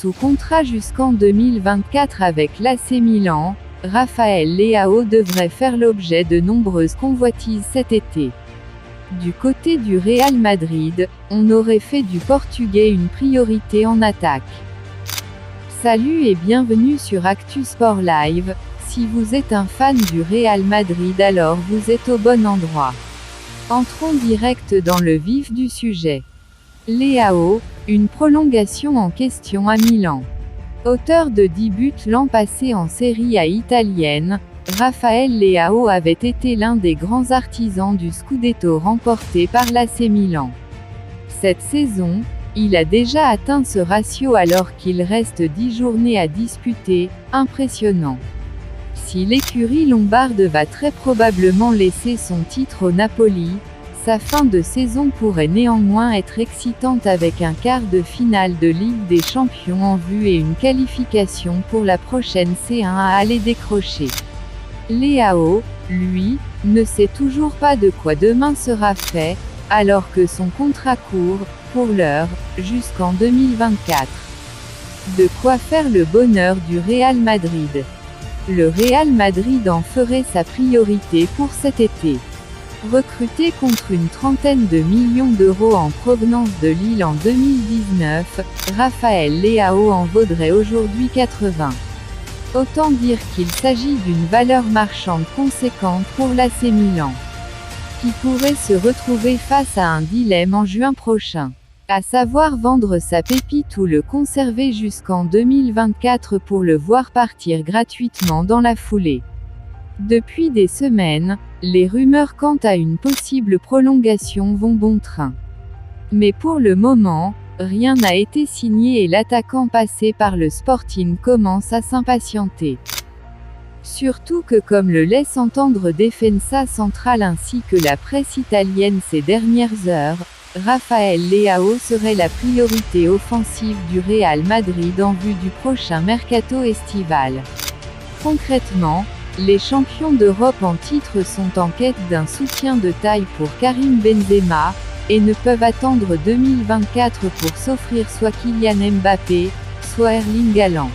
Sous contrat jusqu'en 2024 avec l'AC Milan, Raphaël Leao devrait faire l'objet de nombreuses convoitises cet été. Du côté du Real Madrid, on aurait fait du Portugais une priorité en attaque. Salut et bienvenue sur Actu Sport Live. Si vous êtes un fan du Real Madrid, alors vous êtes au bon endroit. Entrons direct dans le vif du sujet. Leao, une prolongation en question à Milan. Auteur de 10 buts l'an passé en Serie A italienne, Raphaël Leao avait été l'un des grands artisans du Scudetto remporté par l'AC Milan. Cette saison, il a déjà atteint ce ratio alors qu'il reste 10 journées à disputer, impressionnant. Si l'écurie lombarde va très probablement laisser son titre au Napoli, sa fin de saison pourrait néanmoins être excitante avec un quart de finale de Ligue des Champions en vue et une qualification pour la prochaine C1 à aller décrocher. Leao, lui, ne sait toujours pas de quoi demain sera fait, alors que son contrat court, pour l'heure, jusqu'en 2024. De quoi faire le bonheur du Real Madrid. Le Real Madrid en ferait sa priorité pour cet été. Recruté contre une trentaine de millions d'euros en provenance de Lille en 2019, Raphaël Leao en vaudrait aujourd'hui 80. Autant dire qu'il s'agit d'une valeur marchande conséquente pour l'AC Milan, qui pourrait se retrouver face à un dilemme en juin prochain. À savoir vendre sa pépite ou le conserver jusqu'en 2024 pour le voir partir gratuitement dans la foulée. Depuis des semaines, les rumeurs quant à une possible prolongation vont bon train. Mais pour le moment, rien n'a été signé et l'attaquant passé par le Sporting commence à s'impatienter. Surtout que comme le laisse entendre Defensa Central ainsi que la presse italienne ces dernières heures, Raphaël Leao serait la priorité offensive du Real Madrid en vue du prochain mercato estival. Concrètement, les champions d'Europe en titre sont en quête d'un soutien de taille pour Karim Benzema, et ne peuvent attendre 2024 pour s'offrir soit Kylian Mbappé, soit Erling Haaland.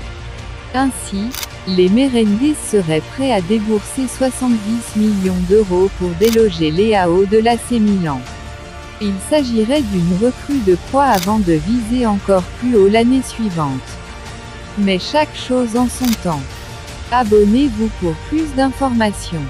Ainsi, les merengues seraient prêts à débourser 70 millions d'euros pour déloger Leao de l'AC Milan. Il s'agirait d'une recrue de poids avant de viser encore plus haut l'année suivante. Mais chaque chose en son temps. Abonnez-vous pour plus d'informations.